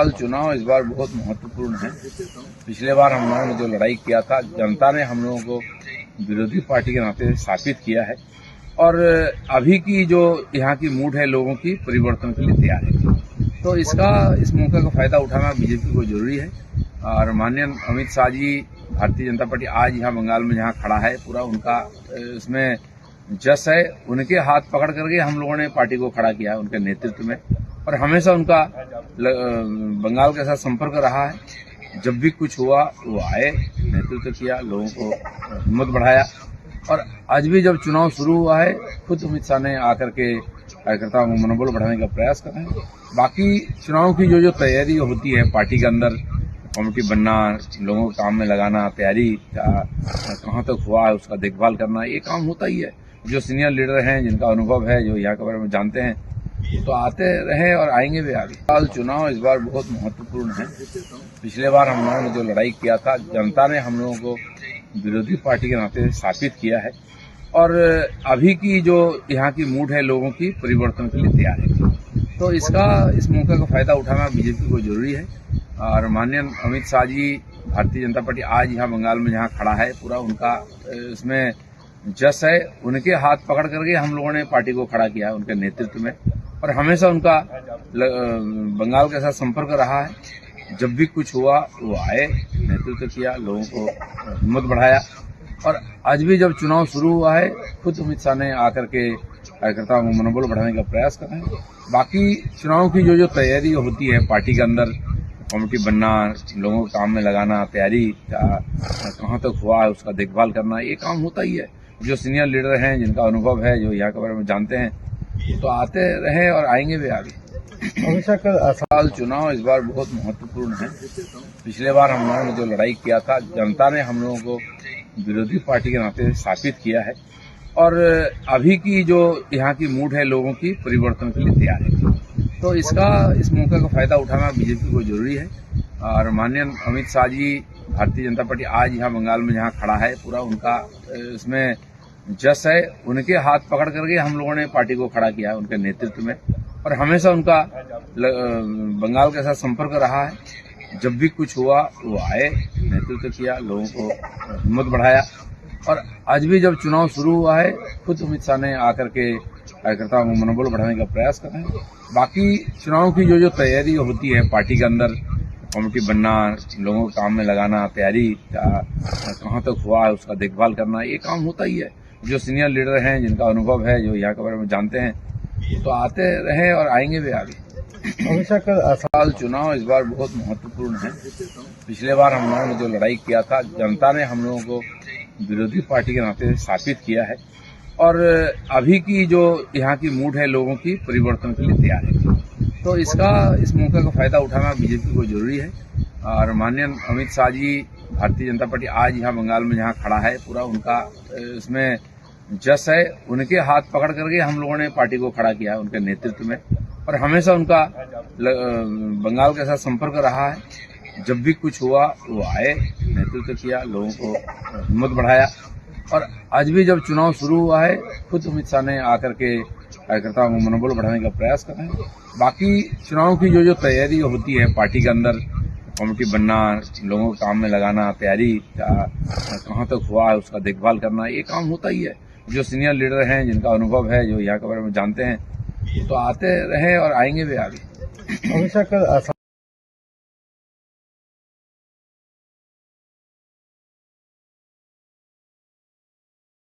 साल चुनाव इस बार बहुत महत्वपूर्ण है। पिछले बार हम लोगों ने जो लड़ाई किया था, जनता ने हम लोगों को विरोधी पार्टी के नाते स्थापित किया है और अभी की जो यहाँ की मूड है लोगों की परिवर्तन के लिए तैयार है। तो इस मौके का फायदा उठाना बीजेपी को जरूरी है और माननीय अमित शाह जी, भारतीय जनता पार्टी आज यहाँ बंगाल में जहाँ खड़ा है, पूरा उनका इसमें जस है। उनके हाथ पकड़ करके हम लोगों ने पार्टी को खड़ा किया है, उनके नेतृत्व में, और हमेशा उनका बंगाल के साथ संपर्क रहा है। जब भी कुछ हुआ वो आए, नेतृत्व किया, लोगों को हिम्मत बढ़ाया और आज भी जब चुनाव शुरू हुआ है, खुद अमित शाह ने आकर के कार्यकर्ताओं को मनोबल बढ़ाने का प्रयास कर रहे हैं। बाकी चुनाव की जो तैयारी होती है, पार्टी के अंदर कमेटी बनना, लोगों को काम में लगाना, तैयारी कहाँ तक हुआ है उसका देखभाल करना, ये काम होता ही है। जो सीनियर लीडर हैं, जिनका अनुभव है, जो यहाँ के बारे में जानते हैं, तो आते रहे और आएंगे भी आगे। साल चुनाव इस बार बहुत महत्वपूर्ण है। पिछले बार हम लोगों ने जो लड़ाई किया था, जनता ने हम लोगों को विरोधी पार्टी के नाते स्थापित किया है और अभी की जो यहाँ की मूड है लोगों की परिवर्तन के लिए तैयार है। तो इस मौके का फायदा उठाना बीजेपी को जरूरी है और माननीय अमित शाह जी, भारतीय जनता पार्टी आज यहाँ बंगाल में जहाँ खड़ा है, पूरा उनका इसमें जस है। उनके हाथ पकड़ करके हम लोगों ने पार्टी को खड़ा किया है, उनके नेतृत्व में, और हमेशा उनका बंगाल के साथ संपर्क रहा है। जब भी कुछ हुआ वो आए, नेतृत्व किया, लोगों को हिम्मत बढ़ाया और आज भी जब चुनाव शुरू हुआ है, खुद अमित शाह ने आकर के कार्यकर्ताओं को मनोबल बढ़ाने का प्रयास कर रहे हैं। बाकी चुनाव की जो तैयारी होती है, पार्टी के अंदर कमेटी बनना, लोगों को काम में लगाना, तैयारी कहाँ तक हुआ है उसका देखभाल करना, ये काम होता ही है। जो सीनियर लीडर हैं, जिनका अनुभव है, जो यहाँ के बारे में जानते हैं, तो आते रहे और आएंगे भी आगे। साल चुनाव इस बार बहुत महत्वपूर्ण है। पिछले बार हम लोगों ने जो लड़ाई किया था, जनता ने हम लोगों को विरोधी पार्टी के नाते स्थापित किया है और अभी की जो यहाँ की मूड है लोगों की परिवर्तन के लिए तैयार है। तो इस मौके का फायदा उठाना बीजेपी को जरूरी है और माननीय अमित शाह जी, भारतीय जनता पार्टी आज यहाँ बंगाल में जहाँ खड़ा है, पूरा उनका इसमें जस है। उनके हाथ पकड़ करके हम लोगों ने पार्टी को खड़ा किया है, उनके नेतृत्व में, और हमेशा उनका बंगाल के साथ संपर्क रहा है। जब भी कुछ हुआ वो आए, नेतृत्व किया, लोगों को हिम्मत बढ़ाया और आज भी जब चुनाव शुरू हुआ है, खुद अमित शाह ने आकर के कार्यकर्ताओं को मनोबल बढ़ाने का प्रयास कर रहे हैं। बाकी चुनाव की जो तैयारी होती है, पार्टी के अंदर कमेटी बनना, लोगों को काम में लगाना, तैयारी कहाँ तक हुआ है उसका देखभाल करना, ये काम होता ही है। जो सीनियर लीडर हैं, जिनका अनुभव है, जो यहाँ के बारे में जानते हैं, तो आते रहे और आएंगे भी आगे। साल चुनाव इस बार बहुत महत्वपूर्ण है। पिछले बार हम लोगों ने जो लड़ाई किया था, जनता ने हम लोगों को विरोधी पार्टी के नाते स्थापित किया है और अभी की जो यहाँ की मूड है लोगों की परिवर्तन के लिए तैयार है। तो इस मौके का फायदा उठाना बीजेपी को जरूरी है और माननीय अमित शाह जी, भारतीय जनता पार्टी आज यहाँ बंगाल में जहाँ खड़ा है, पूरा उनका इसमें जस है। उनके हाथ पकड़ करके हम लोगों ने पार्टी को खड़ा किया है, उनके नेतृत्व में, और हमेशा उनका बंगाल के साथ संपर्क रहा है। जब भी कुछ हुआ वो आए, नेतृत्व किया, लोगों को हिम्मत बढ़ाया और आज भी जब चुनाव शुरू हुआ है, खुद अमित शाह ने आकर के कार्यकर्ताओं को मनोबल बढ़ाने का प्रयास कर रहे हैं। बाकी चुनाव की जो तैयारी होती है, पार्टी के अंदर कमेटी बनना, लोगों को काम में लगाना, तैयारी कहाँ तक हुआ है उसका देखभाल करना, ये काम होता ही है। जो सीनियर लीडर हैं, जिनका अनुभव है, जो यहाँ के बारे में जानते हैं, तो आते रहे और आएंगे भी आगे।